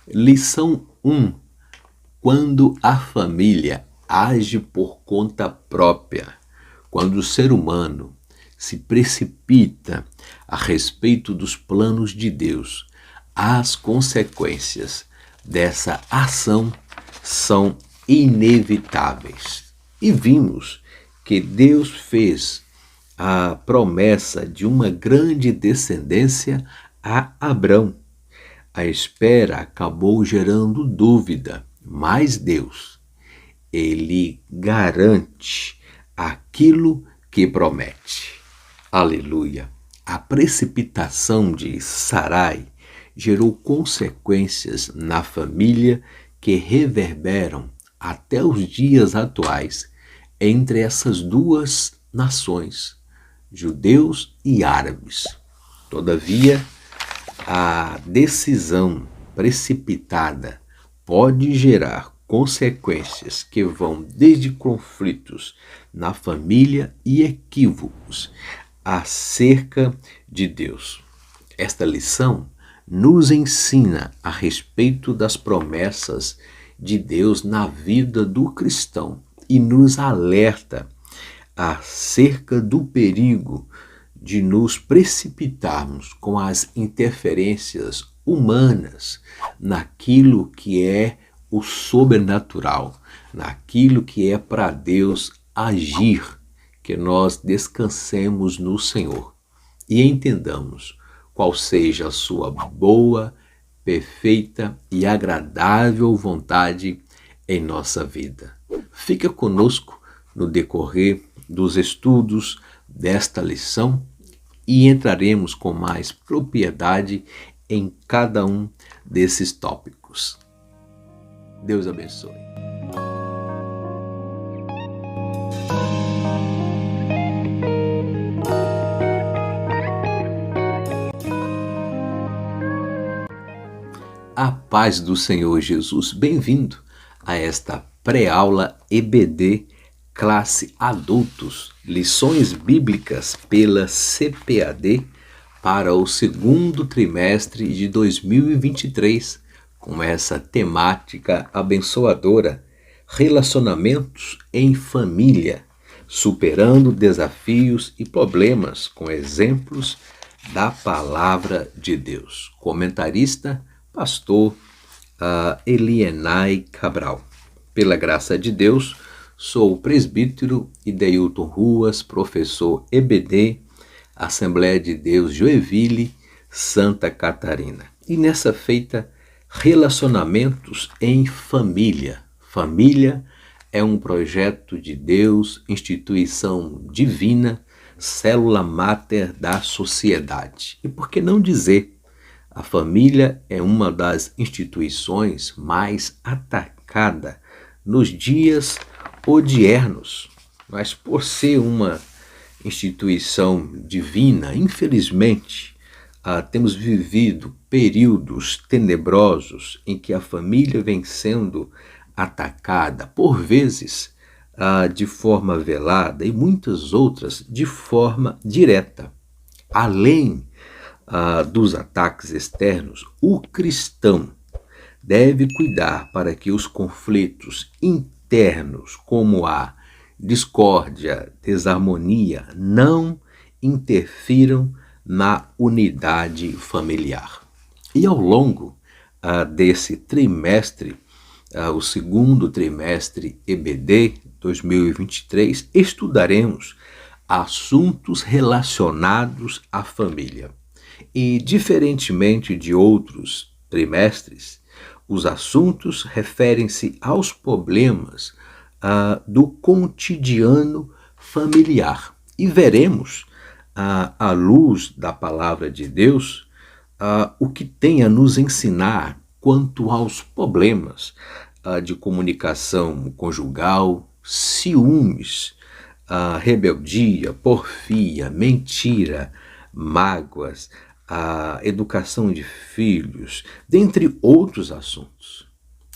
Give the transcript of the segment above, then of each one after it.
Lição 1. Quando a família age por conta própria, quando o ser humano se precipita a respeito dos planos de Deus, as consequências dessa ação são inevitáveis. E vimos que Deus fez a promessa de uma grande descendência a Abrão. A espera acabou gerando dúvida, mas Deus, ele garante aquilo que promete. Aleluia! A precipitação de Sarai gerou consequências na família que reverberam até os dias atuais entre essas duas nações, judeus e árabes. Todavia, a decisão precipitada pode gerar consequências que vão desde conflitos na família e equívocos acerca de Deus. Esta lição nos ensina a respeito das promessas de Deus na vida do cristão e nos alerta acerca do perigo de nos precipitarmos com as interferências humanas naquilo que é o sobrenatural, naquilo que é para Deus agir, que nós descansemos no Senhor e entendamos qual seja a sua boa, perfeita e agradável vontade em nossa vida. Fica conosco no decorrer dos estudos desta lição e entraremos com mais propriedade em cada um desses tópicos. Deus abençoe. A paz do Senhor Jesus, bem-vindo a esta pré-aula EBD Classe Adultos, lições bíblicas pela CPAD para o segundo trimestre de 2023, com essa temática abençoadora, relacionamentos em família, superando desafios e problemas com exemplos da Palavra de Deus. Comentarista, pastor Elienay Cabral. Pela graça de Deus, sou o presbítero Ideilton Ruas, professor EBD, Assembleia de Deus Joinville, Santa Catarina. E nessa feita, relacionamentos em família. Família é um projeto de Deus, instituição divina, célula máter da sociedade. E por que não dizer? A família é uma das instituições mais atacada nos dias odiernos, mas por ser uma instituição divina, infelizmente, temos vivido períodos tenebrosos em que a família vem sendo atacada, por vezes de forma velada e muitas outras de forma direta. Além dos ataques externos, o cristão deve cuidar para que os conflitos internos, como a discórdia, desarmonia, não interfiram na unidade familiar. E ao longo desse trimestre, o segundo trimestre EBD 2023, estudaremos assuntos relacionados à família. E, diferentemente de outros trimestres, os assuntos referem-se aos problemas do cotidiano familiar. E veremos, à luz da palavra de Deus, o que tem a nos ensinar quanto aos problemas de comunicação conjugal, ciúmes, rebeldia, porfia, mentira, mágoas, a educação de filhos, dentre outros assuntos.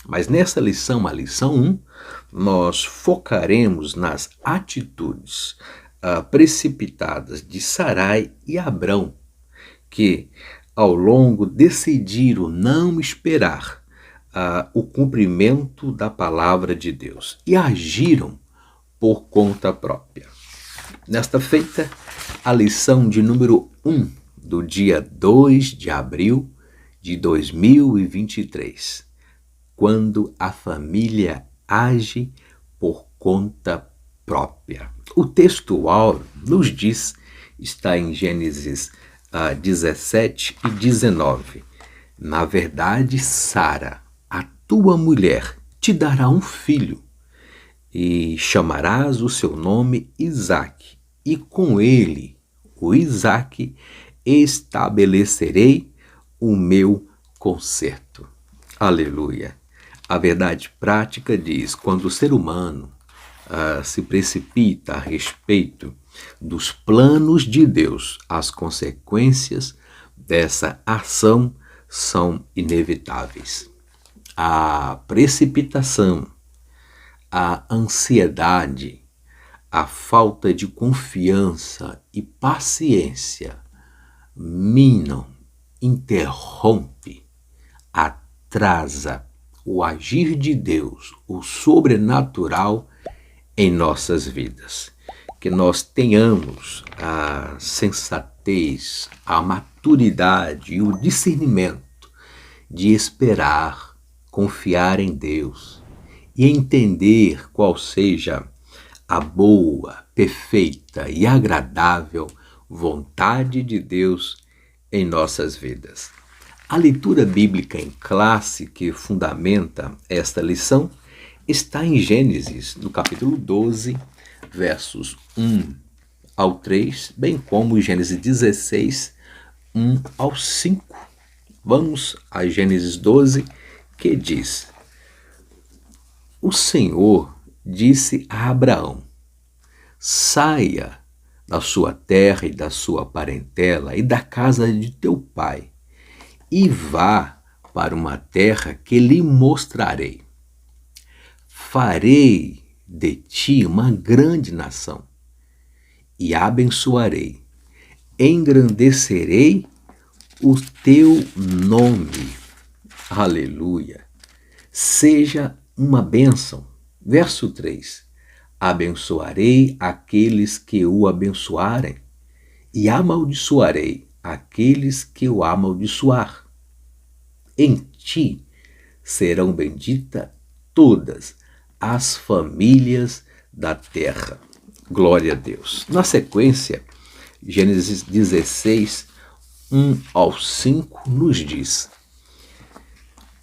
Mas nessa lição, a lição 1, nós focaremos nas atitudes precipitadas de Sarai e Abrão, que ao longo decidiram não esperar o cumprimento da palavra de Deus e agiram por conta própria. Nesta feita, a lição de número 1 do dia 2 de abril de 2023, quando a família age por conta própria. O textual nos diz, está em Gênesis 17 e 19. Na verdade, Sara, a tua mulher, te dará um filho, e chamarás o seu nome Isaque, e com ele, o Isaque, estabelecerei o meu concerto. Aleluia! A verdade prática diz, quando o ser humano se precipita a respeito dos planos de Deus, as consequências dessa ação são inevitáveis. A precipitação, a ansiedade, a falta de confiança e paciência minam, interrompe, atrasa o agir de Deus, o sobrenatural em nossas vidas. Que nós tenhamos a sensatez, a maturidade e o discernimento de esperar, confiar em Deus e entender qual seja a boa, perfeita e agradável vontade de Deus em nossas vidas. A leitura bíblica em classe que fundamenta esta lição está em Gênesis, no capítulo 12, versos 1 ao 3, bem como Gênesis 16, 1 ao 5. Vamos a Gênesis 12, que diz: O Senhor disse a Abraão: saia da sua terra e da sua parentela e da casa de teu pai, e vá para uma terra que lhe mostrarei. Farei de ti uma grande nação, e abençoarei, engrandecerei o teu nome. Aleluia! Seja uma bênção. Verso 3. Abençoarei aqueles que o abençoarem, e amaldiçoarei aqueles que o amaldiçoar. Em ti serão benditas todas as famílias da terra. Glória a Deus. Na sequência, Gênesis 16, 1 ao 5 nos diz: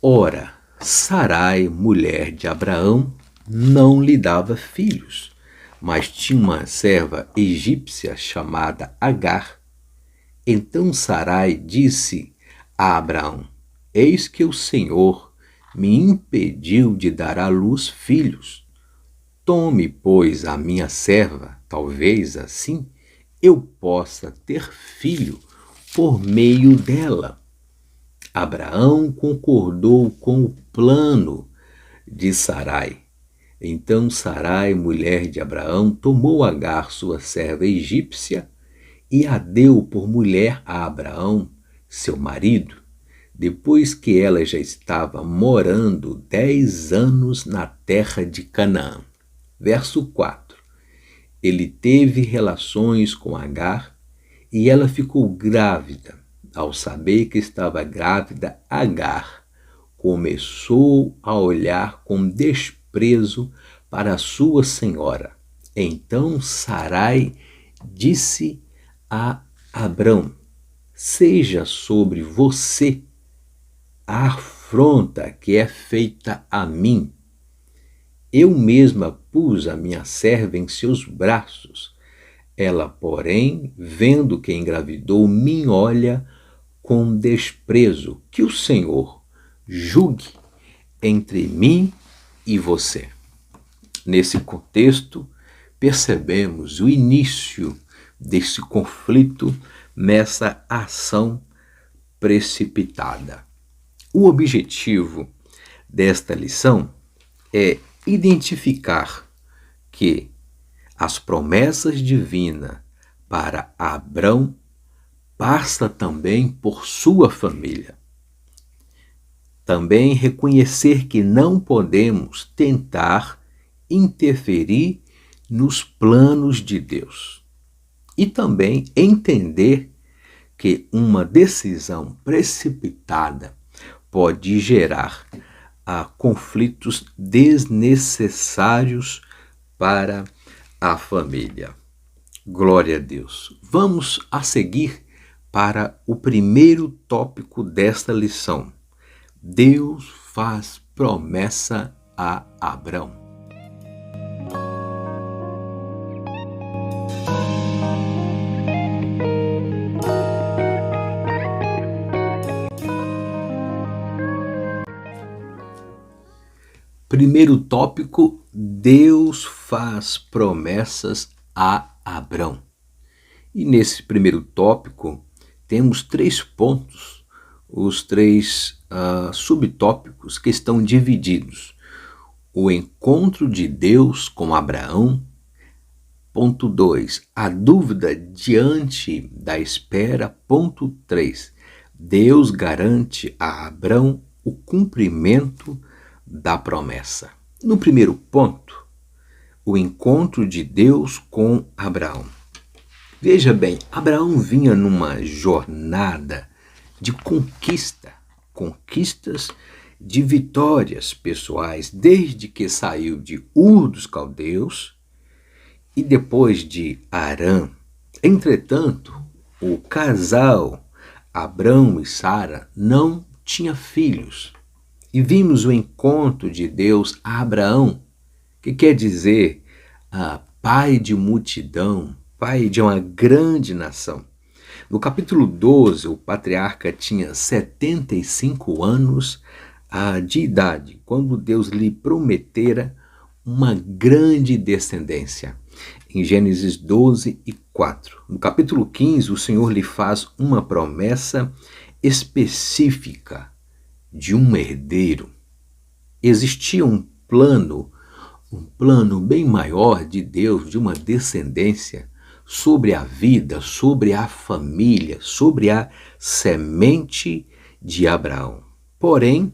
Ora, Sarai, mulher de Abraão, não lhe dava filhos, mas tinha uma serva egípcia chamada Agar. Então Sarai disse a Abraão: Eis que o Senhor me impediu de dar à luz filhos. Tome, pois, a minha serva, talvez assim eu possa ter filho por meio dela. Abraão concordou com o plano de Sarai. Então Sarai, mulher de Abraão, tomou Agar, sua serva egípcia, e a deu por mulher a Abraão, seu marido, depois que ela já estava morando 10 anos na terra de Canaã. Verso 4. Ele teve relações com Agar, e ela ficou grávida. Ao saber que estava grávida, Agar começou a olhar com desprezo para sua senhora. Então Sarai disse a Abrão: seja sobre você a afronta que é feita a mim. Eu mesma pus a minha serva em seus braços. Ela, porém, vendo que engravidou, me olha com desprezo. Que o Senhor julgue entre mim e você. Nesse contexto, percebemos o início desse conflito, nessa ação precipitada. O objetivo desta lição é identificar que as promessas divinas para Abrão passa também por sua família. Também reconhecer que não podemos tentar interferir nos planos de Deus. E também entender que uma decisão precipitada pode gerar conflitos desnecessários para a família. Glória a Deus. Vamos a seguir para o primeiro tópico desta lição. Deus faz promessa a Abrão. Primeiro tópico, Deus faz promessas a Abrão. E nesse primeiro tópico, temos 3 pontos, os 3 subtópicos que estão divididos. O encontro de Deus com Abraão. Ponto 2, a dúvida diante da espera. Ponto 3, Deus garante a Abrão o cumprimento da promessa. No primeiro ponto, o encontro de Deus com Abraão. Veja bem, Abraão vinha numa jornada de conquistas de vitórias pessoais, desde que saiu de Ur dos Caldeus e depois de Harã. Entretanto, o casal Abrão e Sara não tinha filhos. E vimos o encontro de Deus a Abraão, que quer dizer pai de multidão, pai de uma grande nação. No capítulo 12, o patriarca tinha 75 anos de idade, quando Deus lhe prometera uma grande descendência. Em Gênesis 12 e 4. No capítulo 15, o Senhor lhe faz uma promessa específica de um herdeiro. Existia um plano bem maior de Deus, de uma descendência sobre a vida, sobre a família, sobre a semente de Abraão. Porém,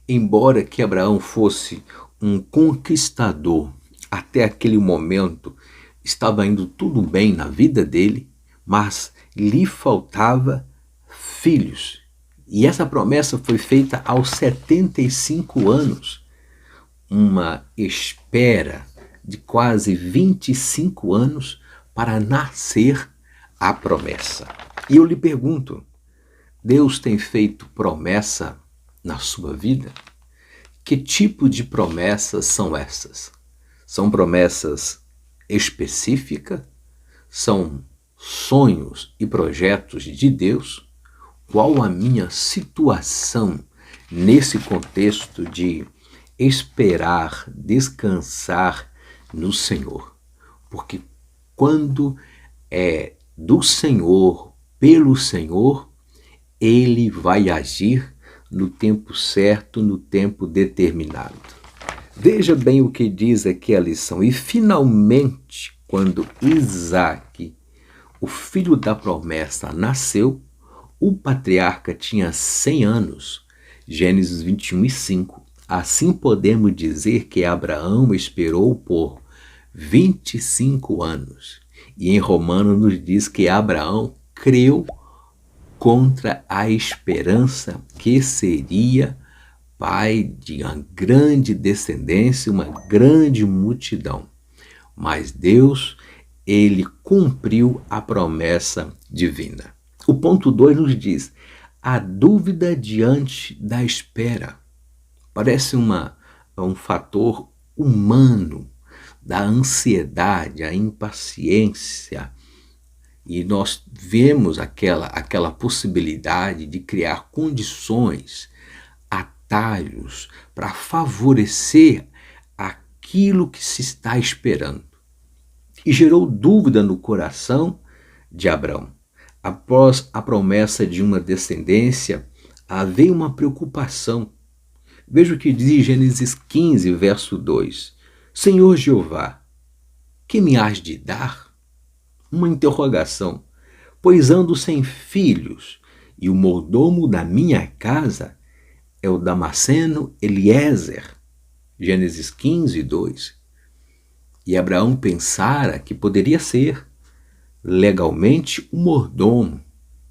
embora que Abraão fosse um conquistador, até aquele momento estava indo tudo bem na vida dele, mas lhe faltava filhos. E essa promessa foi feita aos 75 anos, uma espera de quase 25 anos para nascer a promessa. E eu lhe pergunto, Deus tem feito promessa na sua vida? Que tipo de promessas são essas? São promessas específicas? São sonhos e projetos de Deus? Qual a minha situação nesse contexto de esperar, descansar no Senhor? Porque quando é do Senhor, pelo Senhor, Ele vai agir no tempo certo, no tempo determinado. Veja bem o que diz aqui a lição. E finalmente, quando Isaque, o filho da promessa, nasceu, o patriarca tinha 100 anos, Gênesis 21 e 5. Assim podemos dizer que Abraão esperou por 25 anos. E em Romanos nos diz que Abraão creu contra a esperança que seria pai de uma grande descendência, uma grande multidão. Mas Deus, Ele cumpriu a promessa divina. O ponto 2 nos diz, a dúvida diante da espera. Parece um fator humano, da ansiedade, a impaciência. E nós vemos aquela possibilidade de criar condições, atalhos, para favorecer aquilo que se está esperando. E gerou dúvida no coração de Abrão. Após a promessa de uma descendência, veio uma preocupação. Veja o que diz Gênesis 15, verso 2. Senhor Jeová, que me hás de dar? Uma interrogação. Pois ando sem filhos, e o mordomo da minha casa é o Damasceno Eliezer, Gênesis 15, 2. E Abraão pensara que poderia ser legalmente um mordomo,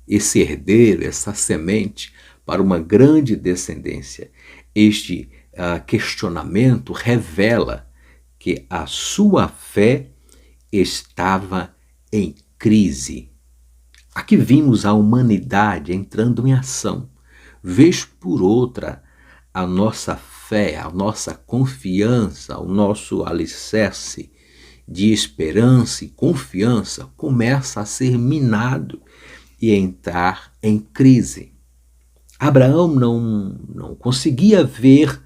esse herdeiro, essa semente para uma grande descendência. Este questionamento revela que a sua fé estava em crise. Aqui vimos a humanidade entrando em ação. Vez por outra, a nossa fé, a nossa confiança, o nosso alicerce de esperança e confiança começa a ser minado e entrar em crise. Abraão não conseguia ver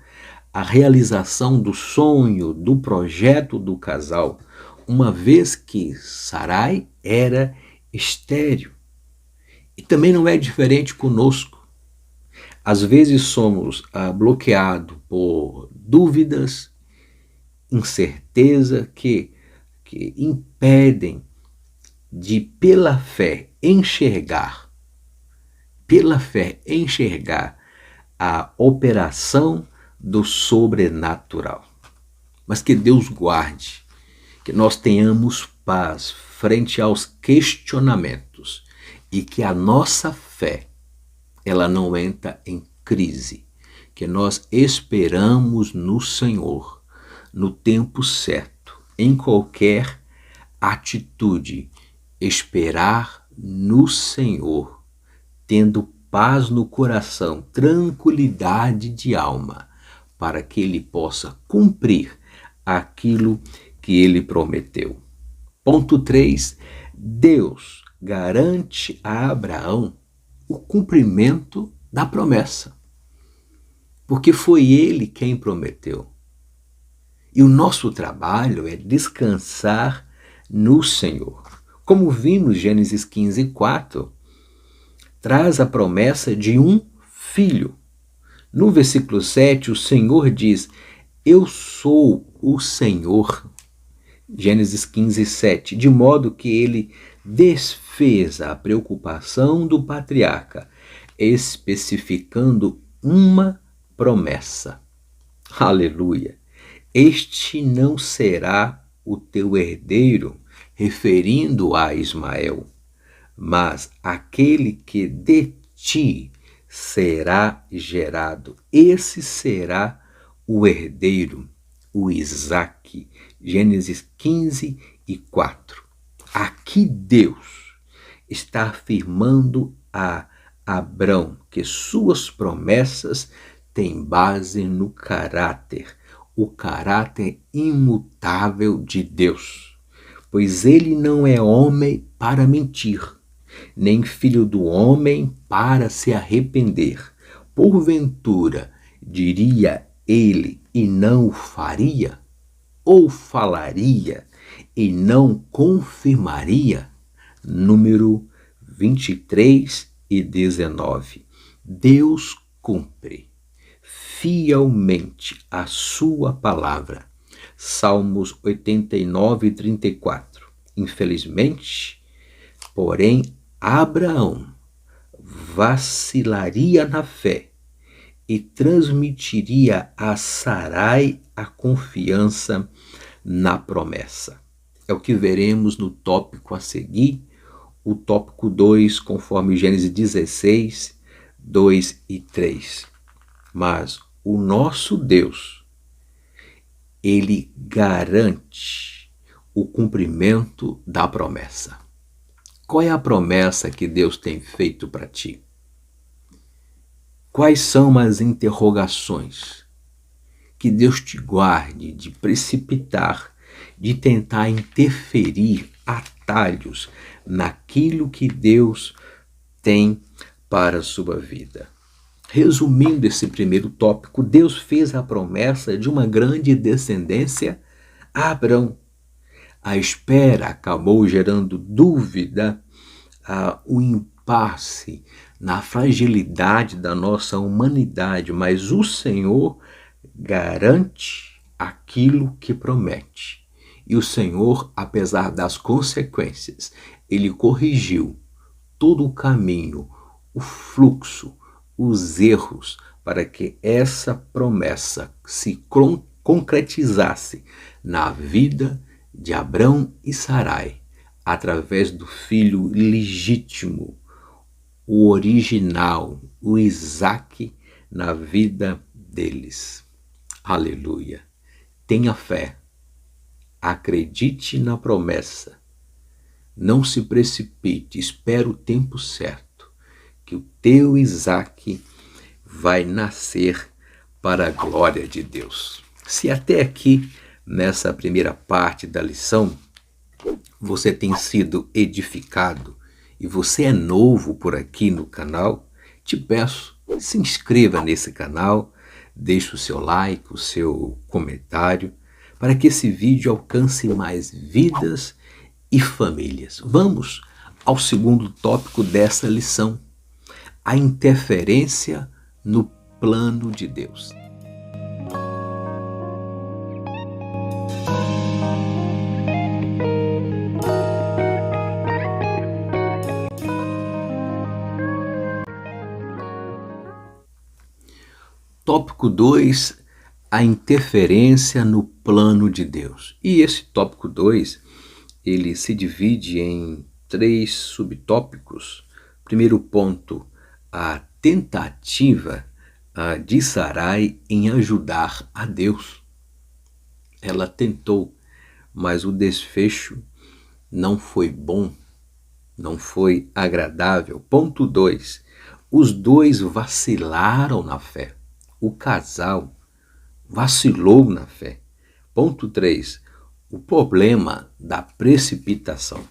a realização do sonho, do projeto do casal, uma vez que Sarai era estéril. E também não é diferente conosco. Às vezes somos bloqueados por dúvidas, incerteza que impedem de, pela fé, enxergar a operação do sobrenatural. Mas que Deus guarde, que nós tenhamos paz frente aos questionamentos e que a nossa fé, ela não entra em crise, que nós esperamos no Senhor, no tempo certo, em qualquer atitude, esperar no Senhor, tendo paz no coração, tranquilidade de alma, para que Ele possa cumprir aquilo que Ele prometeu. Ponto 3. Deus garante a Abraão o cumprimento da promessa, porque foi Ele quem prometeu. E o nosso trabalho é descansar no Senhor. Como vimos, Gênesis 15, 4, traz a promessa de um filho. No versículo 7, o Senhor diz: eu sou o Senhor. Gênesis 15, 7. De modo que ele desfez a preocupação do patriarca, especificando uma promessa. Aleluia! Este não será o teu herdeiro, referindo a Ismael, mas aquele que de ti será gerado. Esse será o herdeiro, o Isaque. Gênesis 15 e 4. Aqui Deus está afirmando a Abrão que suas promessas têm base no caráter, o caráter imutável de Deus. Pois ele não é homem para mentir, nem filho do homem para se arrepender. Porventura, diria ele e não o faria? Ou falaria e não confirmaria? Número 23 e 19. Deus cumpre fielmente a sua palavra. Salmos 89 e 34. Infelizmente, porém, Abraão vacilaria na fé e transmitiria a Sarai a confiança na promessa. É o que veremos no tópico a seguir, o tópico 2, conforme Gênesis 16, 2 e 3. Mas o nosso Deus, ele garante o cumprimento da promessa. Qual é a promessa que Deus tem feito para ti? Quais são as interrogações? Que Deus te guarde de precipitar, de tentar interferir atalhos naquilo que Deus tem para a sua vida. Resumindo esse primeiro tópico, Deus fez a promessa de uma grande descendência a Abrão. A espera acabou gerando dúvida, o impasse na fragilidade da nossa humanidade, mas o Senhor garante aquilo que promete. E o Senhor, apesar das consequências, ele corrigiu todo o caminho, o fluxo, os erros, para que essa promessa se concretizasse na vida de Abrão e Sarai, através do filho legítimo, o original, o Isaque, na vida deles. Aleluia. Tenha fé. Acredite na promessa. Não se precipite. Espera o tempo certo, que o teu Isaque vai nascer para a glória de Deus. Se até aqui, nessa primeira parte da lição, você tem sido edificado e você é novo por aqui no canal, te peço, se inscreva nesse canal, deixe o seu like, o seu comentário, para que esse vídeo alcance mais vidas e famílias. Vamos ao segundo tópico dessa lição: a interferência no plano de Deus. Tópico 2, a interferência no plano de Deus. E esse tópico 2, ele se divide em 3 subtópicos. Primeiro ponto, a tentativa de Sarai em ajudar a Deus. Ela tentou, mas o desfecho não foi bom, não foi agradável. Ponto 2, os dois vacilaram na fé. O casal vacilou na fé. Ponto 3, o problema da precipitação.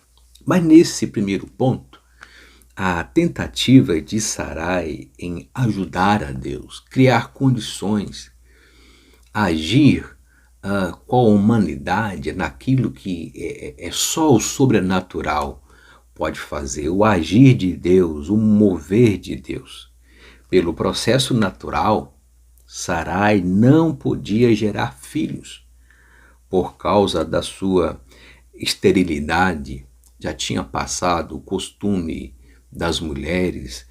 Mas nesse primeiro ponto, a tentativa de Sarai em ajudar a Deus, criar condições, agir com a humanidade naquilo que é só o sobrenatural pode fazer, o agir de Deus, o mover de Deus. Pelo processo natural, Sarai não podia gerar filhos por causa da sua esterilidade. Já tinha passado o costume das mulheres,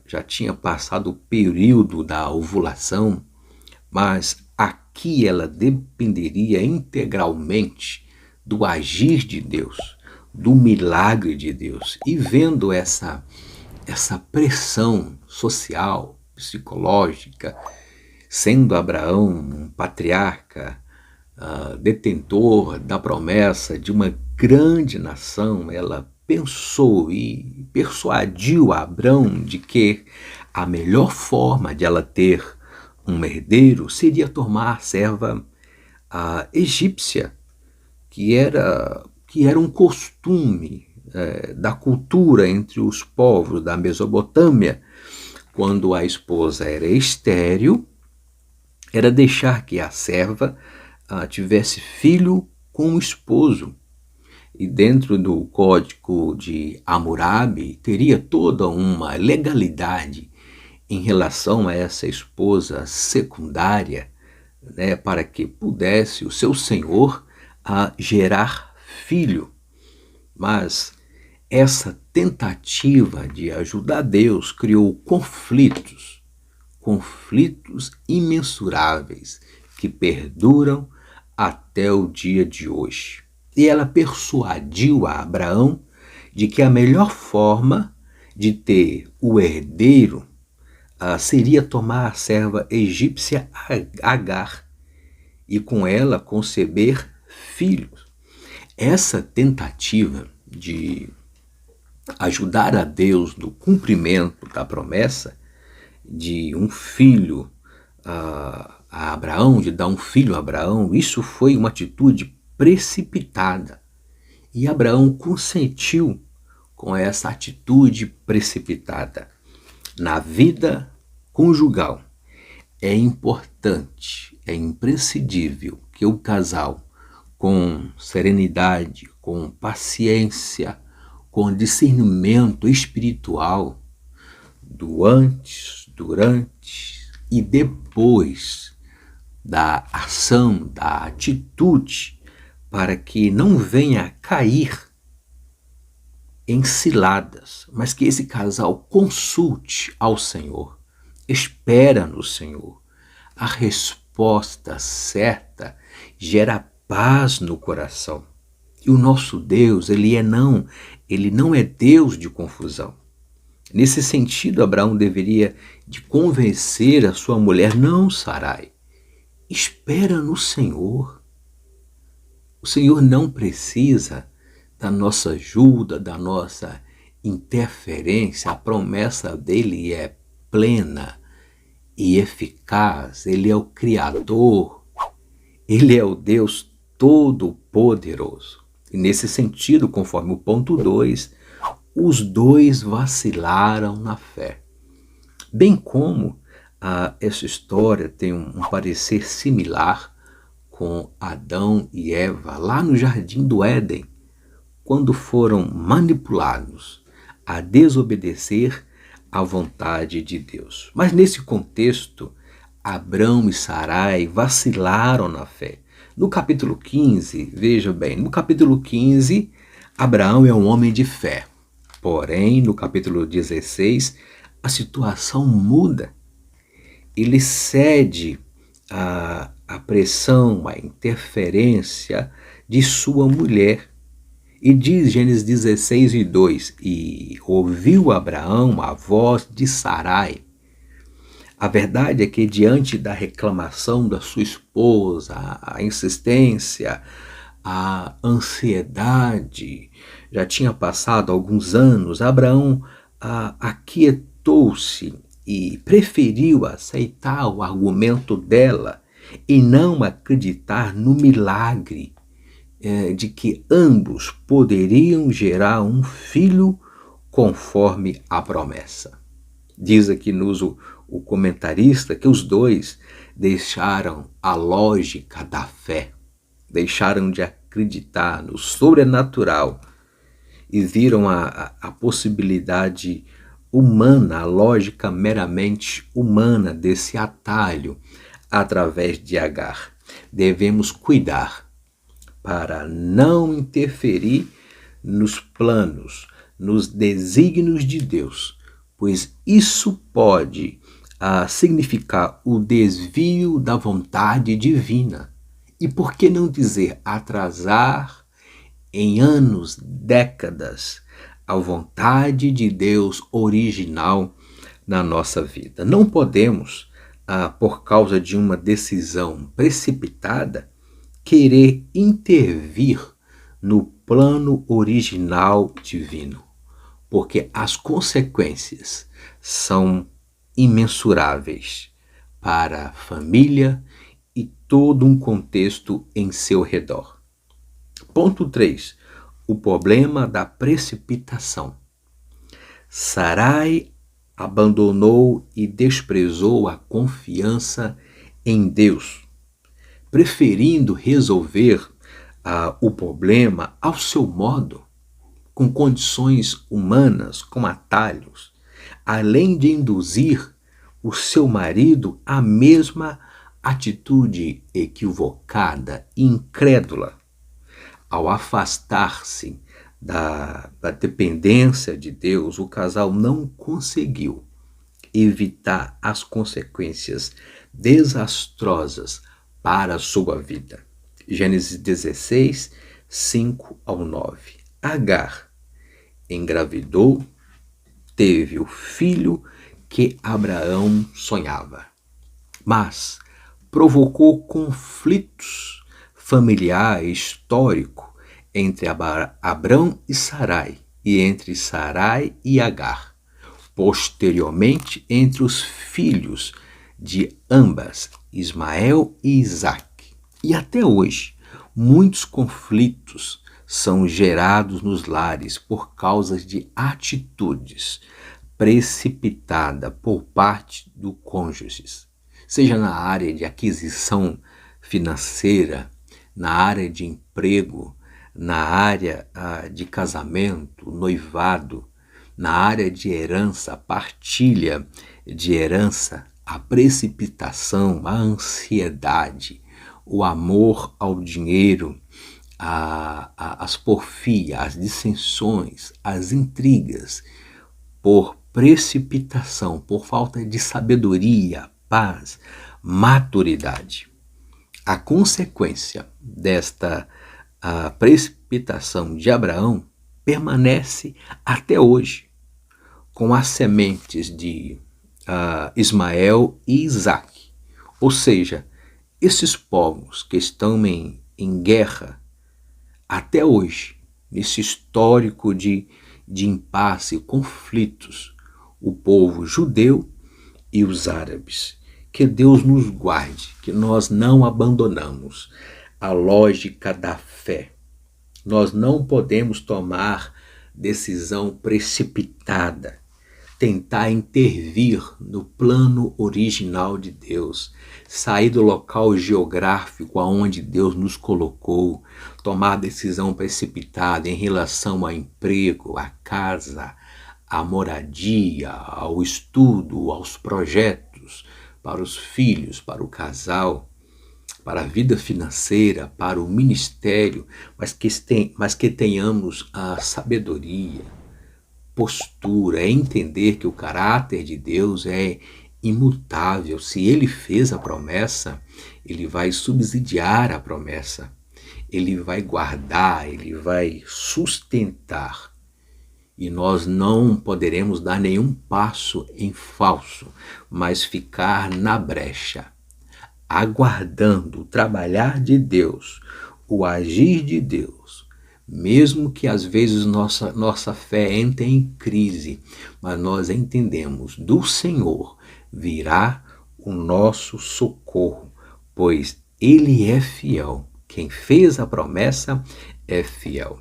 já tinha passado o período da ovulação, mas aqui ela dependeria integralmente do agir de Deus, do milagre de Deus. E vendo essa pressão social, psicológica, sendo Abraão um patriarca, detentor da promessa de uma grande nação, ela pensou e persuadiu a Abrão de que a melhor forma de ela ter um herdeiro seria tomar a serva egípcia, que era um costume da cultura entre os povos da Mesopotâmia. Quando a esposa era estéril, era deixar que a serva tivesse filho com o esposo. E dentro do código de Hammurabi, teria toda uma legalidade em relação a essa esposa secundária, né, para que pudesse o seu senhor gerar filho. Mas essa tentativa de ajudar Deus criou conflitos imensuráveis que perduram até o dia de hoje. E ela persuadiu a Abraão de que a melhor forma de ter o herdeiro seria tomar a serva egípcia Agar e com ela conceber filhos. Essa tentativa de ajudar a Deus no cumprimento da promessa de um filho a Abraão, de dar um filho a Abraão, isso foi uma atitude precipitada. E Abraão consentiu com essa atitude precipitada. Na vida conjugal, é importante, é imprescindível que o casal, com serenidade, com paciência, com discernimento espiritual, do antes, durante e depois da ação, da atitude, para que não venha a cair em ciladas, mas que esse casal consulte ao Senhor Espera no Senhor. A resposta certa gera paz no coração. E o nosso Deus, ele não é Deus de confusão. Nesse sentido, Abraão deveria de convencer a sua mulher: não, Sarai, espera no Senhor. O Senhor não precisa da nossa ajuda, da nossa interferência. A promessa dele é plena e eficaz. Ele é o Criador, ele é o Deus Todo-Poderoso. E nesse sentido, conforme o ponto 2, os dois vacilaram na fé. Bem como essa história tem um parecer similar com Adão e Eva lá no Jardim do Éden, quando foram manipulados a desobedecer à vontade de Deus. Mas nesse contexto, Abrão e Sarai vacilaram na fé. No capítulo 15, veja bem, no capítulo 15, Abraão é um homem de fé. Porém, no capítulo 16, a situação muda. Ele cede à pressão, à interferência de sua mulher. E diz Gênesis 16:2, e ouviu Abraão a voz de Sarai. A verdade é que, diante da reclamação da sua esposa, a insistência, a ansiedade, já tinha passado alguns anos, Abraão aquietou-se e preferiu aceitar o argumento dela e não acreditar no milagre de que ambos poderiam gerar um filho conforme a promessa. Diz aqui-nos o comentarista que os dois deixaram a lógica da fé, deixaram de acreditar no sobrenatural e viram a possibilidade humana, a lógica meramente humana desse atalho através de Agar. Devemos cuidar para não interferir nos planos, nos desígnios de Deus, pois isso pode significar o desvio da vontade divina. E por que não dizer atrasar em anos, décadas, a vontade de Deus original na nossa vida? Não podemos, por causa de uma decisão precipitada, querer intervir no plano original divino, porque as consequências são imensuráveis para a família e todo um contexto em seu redor. Ponto 3. O problema da precipitação. Sarai abandonou e desprezou a confiança em Deus, preferindo resolver o problema ao seu modo, com condições humanas, com atalhos, além de induzir o seu marido à mesma atitude equivocada e incrédula. Ao afastar-se da dependência de Deus, o casal não conseguiu evitar as consequências desastrosas para a sua vida. Gênesis 16, 5-9. Agar engravidou, teve o filho que Abraão sonhava, mas provocou conflitos familiar e histórico entre Abrão e Sarai, e entre Sarai e Agar, posteriormente entre os filhos de ambas, Ismael e Isaque. E até hoje, muitos conflitos são gerados nos lares por causa de atitudes precipitadas por parte do cônjuge, seja na área de aquisição financeira, na área de emprego, na área de casamento, noivado, na área de herança, partilha de herança, a precipitação, a ansiedade, o amor ao dinheiro, as porfias, as dissensões, as intrigas, por precipitação, por falta de sabedoria, paz, maturidade. A consequência desta precipitação de Abraão permanece até hoje, com as sementes de Ismael e Isaque. Ou seja, esses povos que estão em guerra até hoje, nesse histórico de impasse, conflitos, o povo judeu e os árabes. Que Deus nos guarde, que nós não abandonamos a lógica da fé. Nós não podemos tomar decisão precipitada, tentar intervir no plano original de Deus, sair do local geográfico aonde Deus nos colocou, tomar decisão precipitada em relação ao emprego, à casa, à moradia, ao estudo, aos projetos, para os filhos, para o casal, para a vida financeira, para o ministério, mas que tenhamos a sabedoria, postura, é entender que o caráter de Deus é imutável. Se ele fez a promessa, ele vai subsidiar a promessa, ele vai guardar, ele vai sustentar. E nós não poderemos dar nenhum passo em falso, mas ficar na brecha, aguardando o trabalhar de Deus, o agir de Deus, mesmo que às vezes nossa fé entre em crise, mas nós entendemos, do Senhor virá o nosso socorro, pois Ele é fiel. Quem fez a promessa é fiel.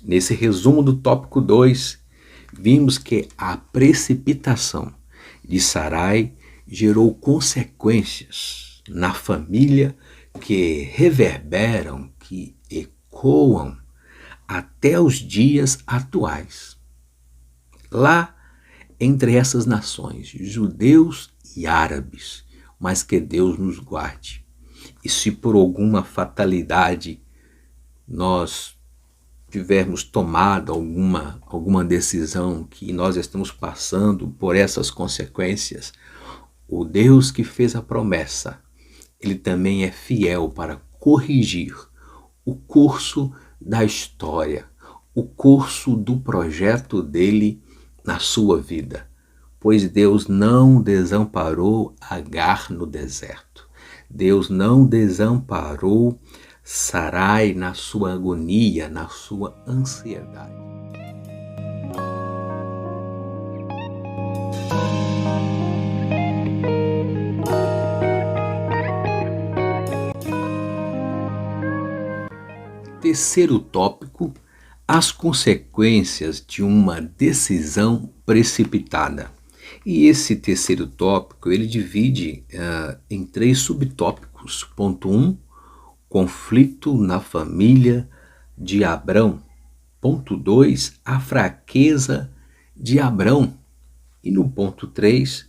Nesse resumo do tópico 2, vimos que a precipitação de Sarai gerou consequências na família que reverberam, que ecoam até os dias atuais. Lá entre essas nações, judeus e árabes, mas que Deus nos guarde. E se por alguma fatalidade nós tivermos tomado alguma decisão que nós estamos passando por essas consequências, o Deus que fez a promessa, ele também é fiel para corrigir o curso da história, o curso do projeto dele na sua vida, pois Deus não desamparou Agar no deserto. Deus não desamparou Sarai na sua agonia, na sua ansiedade. Terceiro tópico, as consequências de uma decisão precipitada. E esse terceiro tópico, ele divide em 3 subtópicos. Ponto 1, conflito na família de Abrão. Ponto 2, a fraqueza de Abrão. E no ponto 3,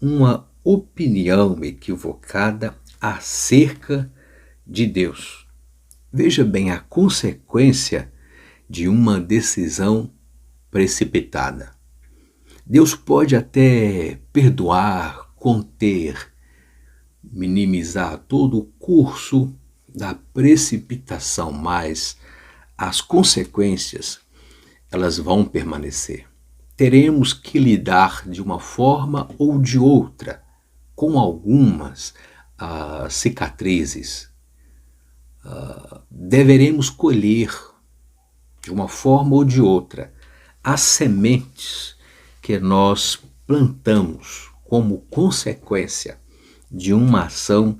uma opinião equivocada acerca de Deus. Veja bem a consequência de uma decisão precipitada. Deus pode até perdoar, conter, minimizar todo o curso da precipitação, mas as consequências, elas vão permanecer. Teremos que lidar de uma forma ou de outra com algumas cicatrizes. Deveremos colher de uma forma ou de outra as sementes que nós plantamos como consequência de uma ação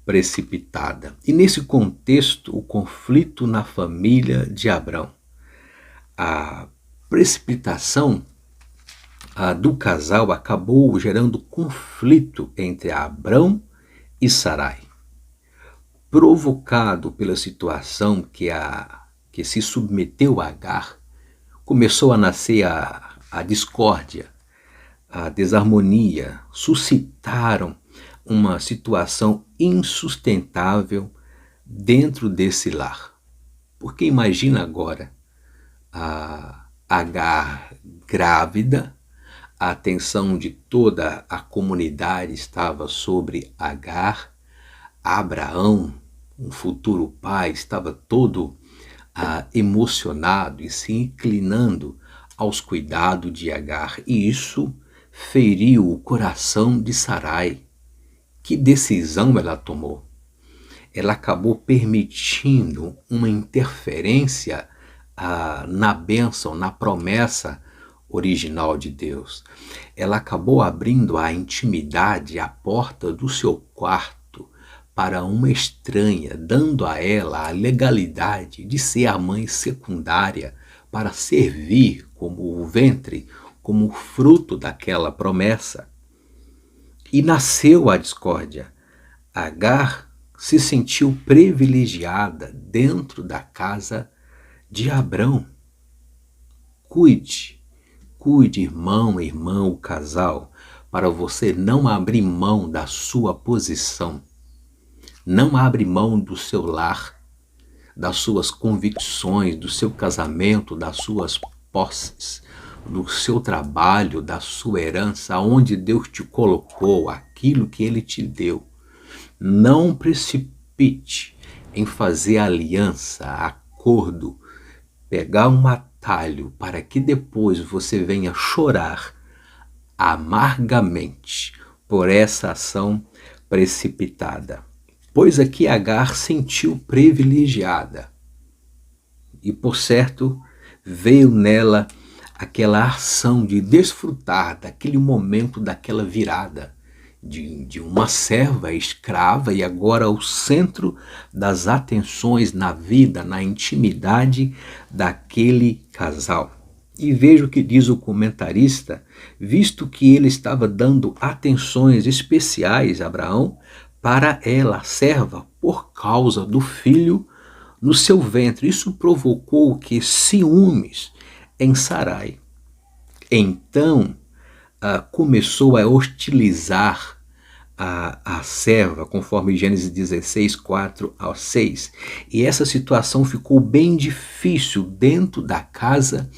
precipitada. E nesse contexto, o conflito na família de Abrão, a precipitação do casal acabou gerando conflito entre Abrão e Sarai, provocado pela situação que se submeteu a Agar. Começou a nascer a discórdia, a desarmonia, suscitaram uma situação insustentável dentro desse lar. Porque imagina agora a Agar grávida, A atenção de toda a comunidade estava sobre Agar. Abraão, um futuro pai, estava todo emocionado e se inclinando aos cuidados de Agar. E isso feriu o coração de Sarai. Que decisão ela tomou? Ela acabou permitindo uma interferência na bênção, na promessa original de Deus. Ela acabou abrindo a intimidade, a porta do seu quarto para uma estranha, dando a ela a legalidade de ser a mãe secundária para servir como o ventre, como fruto daquela promessa. E nasceu a discórdia. Agar se sentiu privilegiada dentro da casa de Abrão. Cuide, irmão, o casal, para você não abrir mão da sua posição. Não abre mão do seu lar, das suas convicções, do seu casamento, das suas posses, do seu trabalho, da sua herança, aonde Deus te colocou, aquilo que Ele te deu. Não precipite em fazer aliança, acordo, pegar um atalho para que depois você venha chorar amargamente por essa ação precipitada. Pois aqui Agar sentiu privilegiada e, por certo, veio nela aquela ação de desfrutar daquele momento, daquela virada de uma serva escrava e agora o centro das atenções na vida, na intimidade daquele casal. E veja o que diz o comentarista, visto que ele estava dando atenções especiais a Abraão para ela, a serva, por causa do filho no seu ventre. Isso provocou que ciúmes em Sarai. Então, começou a hostilizar a serva, conforme Gênesis 16, 4 ao 6. E essa situação ficou bem difícil dentro da casa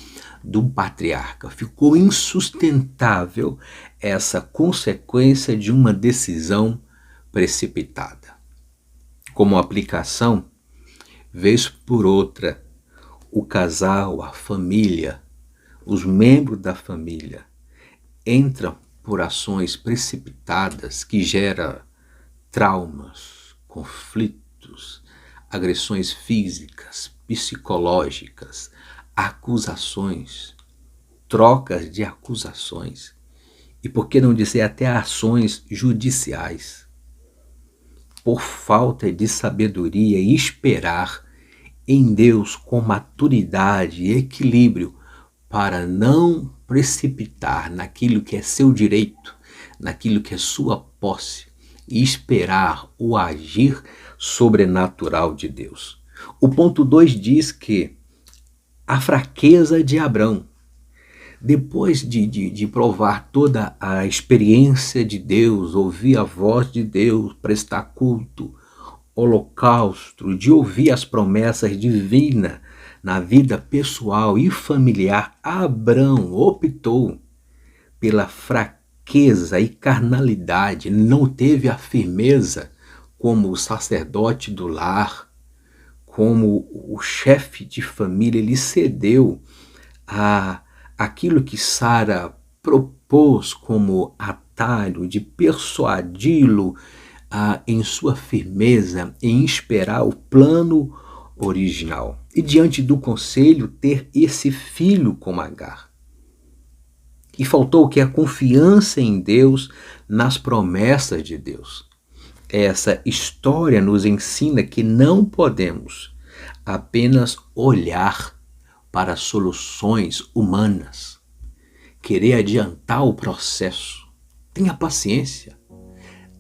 do patriarca. Ficou insustentável essa consequência de uma decisão precipitada. Como aplicação, vez por outra, o casal, a família, os membros da família entram por ações precipitadas que geram traumas, conflitos, agressões físicas, psicológicas, acusações, trocas de acusações e, por que não dizer, até ações judiciais, por falta de sabedoria e esperar em Deus com maturidade e equilíbrio para não precipitar naquilo que é seu direito, naquilo que é sua posse e esperar o agir sobrenatural de Deus. O ponto 2 diz que a fraqueza de Abrão, depois de provar toda a experiência de Deus, ouvir a voz de Deus, prestar culto, holocausto, de ouvir as promessas divinas na vida pessoal e familiar, Abrão optou pela fraqueza e carnalidade, não teve a firmeza como o sacerdote do lar, como o chefe de família. Ele cedeu a aquilo que Sara propôs como atalho de persuadi-lo em sua firmeza, em esperar o plano original. E diante do conselho, ter esse filho como Agar. E faltou o que? A confiança em Deus, nas promessas de Deus. Essa história nos ensina que não podemos apenas olhar para soluções humanas, querer adiantar o processo. Tenha paciência.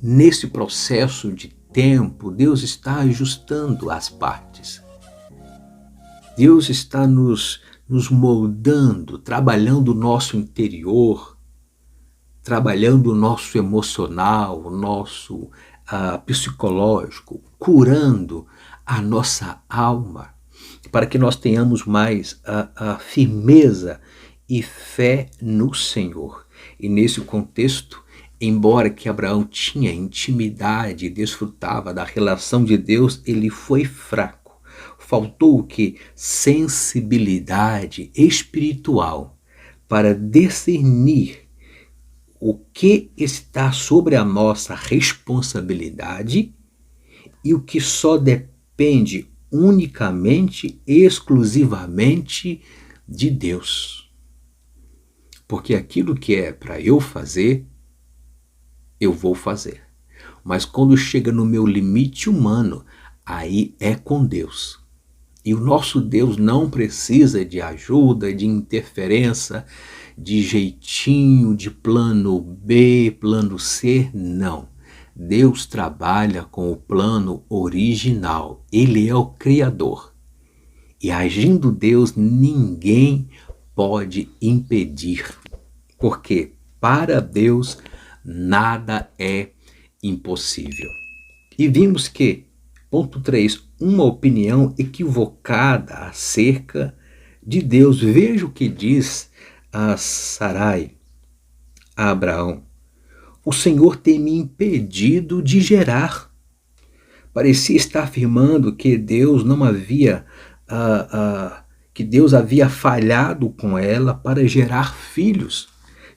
Nesse processo de tempo, Deus está ajustando as partes. Deus está nos moldando, trabalhando o nosso interior, trabalhando o nosso emocional, o nosso psicológico, curando a nossa alma, para que nós tenhamos mais firmeza e fé no Senhor. E nesse contexto, embora que Abraão tinha intimidade e desfrutava da relação de Deus, ele foi fraco. Faltou o que? Sensibilidade espiritual para discernir o que está sobre a nossa responsabilidade e o que só depende unicamente, exclusivamente de Deus. Porque aquilo que é para eu fazer, eu vou fazer. Mas quando chega no meu limite humano, aí é com Deus. E o nosso Deus não precisa de ajuda, de interferência, de jeitinho, de plano B, plano C, não. Deus trabalha com o plano original. Ele é o Criador. E agindo Deus, ninguém pode impedir. Porque para Deus nada é impossível. E vimos que, ponto 3, uma opinião equivocada acerca de Deus. Veja o que diz a Sarai, a Abraão. O Senhor tem me impedido de gerar. Parecia estar afirmando que Deus não havia, que Deus havia falhado com ela para gerar filhos.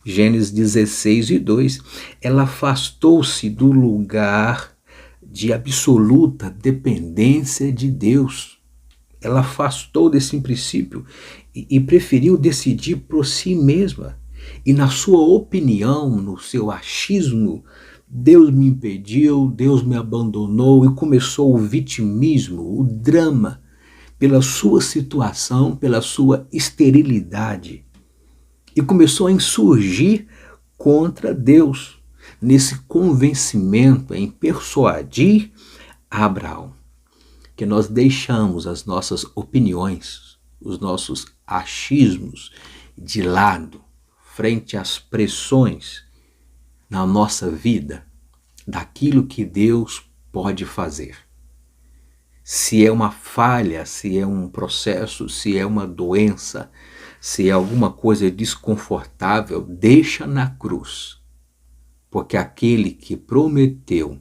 Gênesis 16:2. Ela afastou-se do lugar de absoluta dependência de Deus. Ela afastou desse princípio e preferiu decidir por si mesma. E na sua opinião, no seu achismo, Deus me impediu, Deus me abandonou, e começou o vitimismo, o drama, pela sua situação, pela sua esterilidade. E começou a insurgir contra Deus, nesse convencimento em persuadir Abraão, que nós deixamos as nossas opiniões, os nossos achismos de lado, frente às pressões na nossa vida, daquilo que Deus pode fazer. Se é uma falha, se é um processo, se é uma doença, se é alguma coisa desconfortável, deixa na cruz. Porque aquele que prometeu,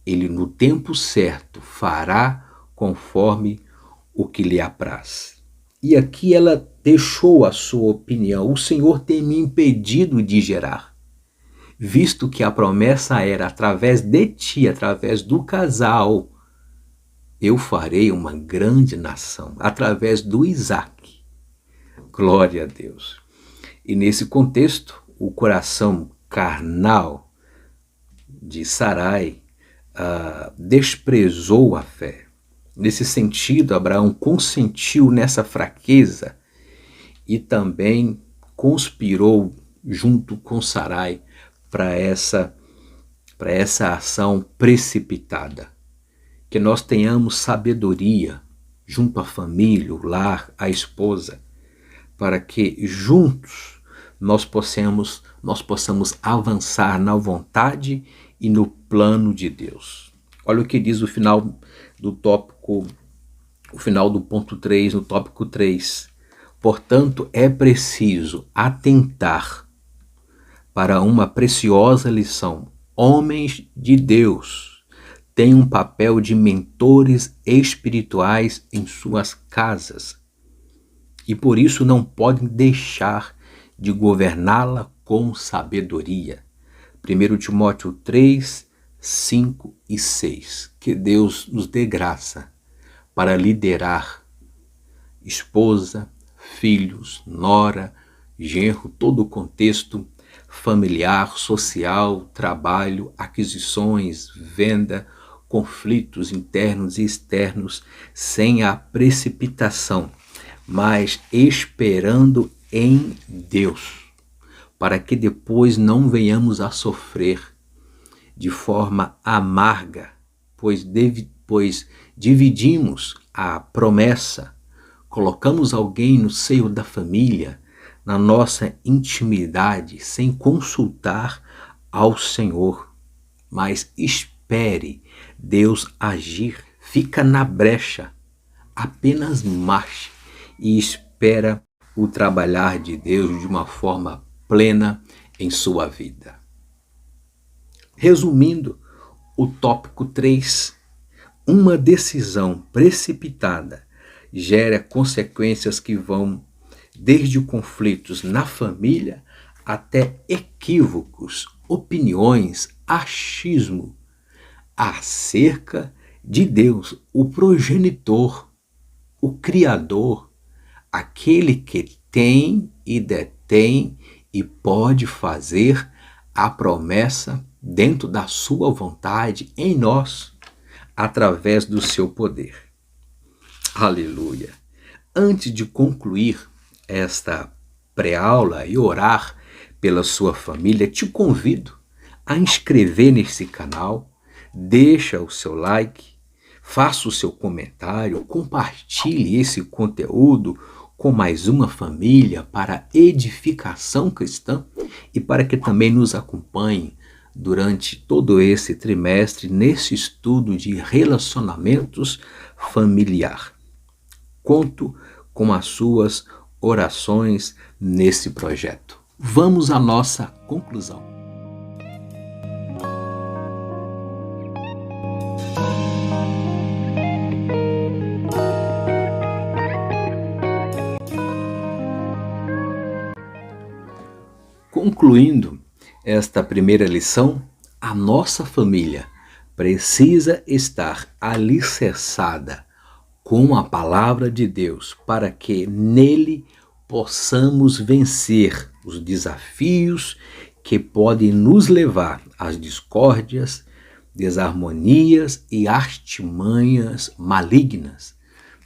ele no tempo certo fará conforme o que lhe apraz. E aqui ela deixou a sua opinião. O Senhor tem me impedido de gerar, visto que a promessa era através de ti, através do casal, eu farei uma grande nação, através do Isaque. Glória a Deus. E nesse contexto, o coração carnal de Sarai desprezou a fé. Nesse sentido, Abraão consentiu nessa fraqueza e também conspirou junto com Sarai para essa ação precipitada. Que nós tenhamos sabedoria junto à família, o lar, a esposa, para que juntos nós possamos avançar na vontade e no plano de Deus. Olha o que diz o final do tópico, o final do ponto 3, no tópico 3. Portanto, é preciso atentar para uma preciosa lição. Homens de Deus têm um papel de mentores espirituais em suas casas e por isso não podem deixar de governá-la com sabedoria. 1 Timóteo 3, 5 e 6. Que Deus nos dê graça para liderar esposa, filhos, nora, genro, todo o contexto familiar, social, trabalho, aquisições, venda, conflitos internos e externos, sem a precipitação, mas esperando em Deus, para que depois não venhamos a sofrer de forma amarga, pois dividimos a promessa, colocamos alguém no seio da família, na nossa intimidade, sem consultar ao Senhor. Mas espere Deus agir, fica na brecha, apenas marche e espera o trabalhar de Deus de uma forma plena em sua vida. Resumindo, o tópico 3, uma decisão precipitada gera consequências que vão desde conflitos na família até equívocos, opiniões, achismo acerca de Deus, o progenitor, o Criador, aquele que tem e detém e pode fazer a promessa dentro da sua vontade em nós, através do seu poder. Aleluia! Antes de concluir esta pré-aula e orar pela sua família, te convido a inscrever nesse canal, deixa o seu like, faça o seu comentário, compartilhe esse conteúdo com mais uma família para edificação cristã e para que também nos acompanhe durante todo esse trimestre nesse estudo de relacionamentos familiar. Conto com as suas orações nesse projeto. Vamos à nossa conclusão. Concluindo esta primeira lição, a nossa família precisa estar alicerçada com a palavra de Deus para que nele possamos vencer os desafios que podem nos levar às discórdias, desarmonias e artimanhas malignas,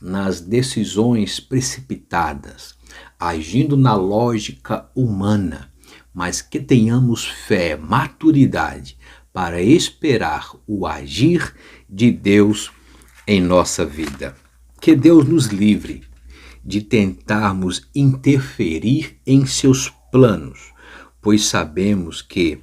nas decisões precipitadas, agindo na lógica humana, mas que tenhamos fé, maturidade para esperar o agir de Deus em nossa vida. Que Deus nos livre de tentarmos interferir em seus planos, pois sabemos que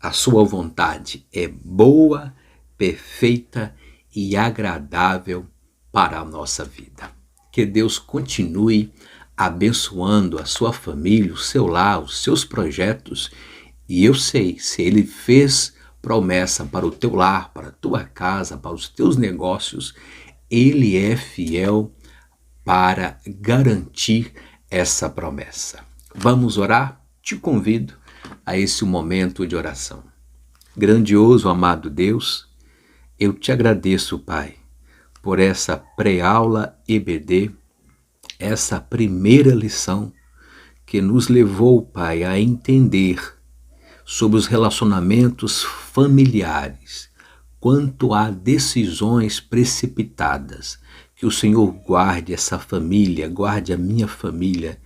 a sua vontade é boa, perfeita e agradável para a nossa vida. Que Deus continue abençoando a sua família, o seu lar, os seus projetos. E eu sei, se Ele fez promessa para o teu lar, para a tua casa, para os teus negócios, Ele é fiel para garantir essa promessa. Vamos orar? Te convido a esse momento de oração. Grandioso, amado Deus, eu te agradeço, Pai, por essa pré-aula EBD, essa primeira lição que nos levou, Pai, a entender sobre os relacionamentos familiares, quanto a decisões precipitadas. Que o Senhor guarde essa família, guarde a minha família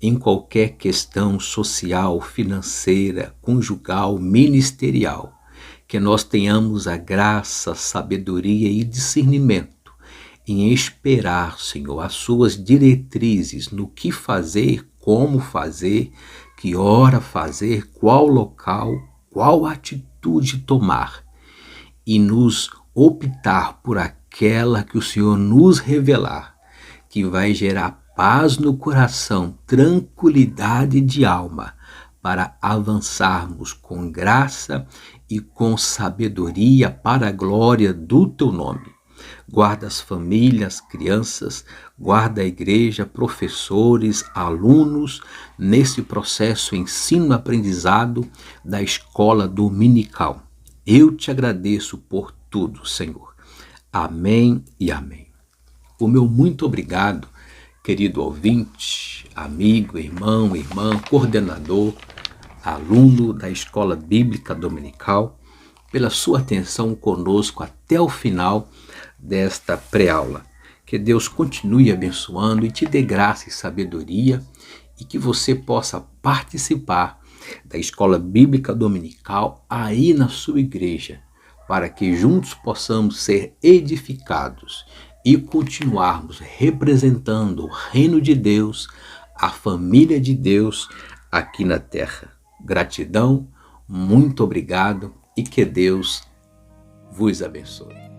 em qualquer questão social, financeira, conjugal, ministerial. Que nós tenhamos a graça, sabedoria e discernimento em esperar, Senhor, as suas diretrizes no que fazer, como fazer, que hora fazer, qual local, qual atitude tomar, e nos optar por aquela que o Senhor nos revelar, que vai gerar paz no coração, tranquilidade de alma, para avançarmos com graça e com sabedoria para a glória do teu nome. Guarda as famílias, crianças, guarda a igreja, professores, alunos, nesse processo ensino-aprendizado da escola dominical. Eu te agradeço por tudo, Senhor. Amém e amém. O meu muito obrigado, querido ouvinte, amigo, irmão, irmã, coordenador, aluno da Escola Bíblica Dominical, pela sua atenção conosco até o final desta pré-aula. Que Deus continue abençoando e te dê graça e sabedoria e que você possa participar da Escola Bíblica Dominical aí na sua igreja, para que juntos possamos ser edificados e continuarmos representando o reino de Deus, a família de Deus aqui na terra. Gratidão, muito obrigado e que Deus vos abençoe.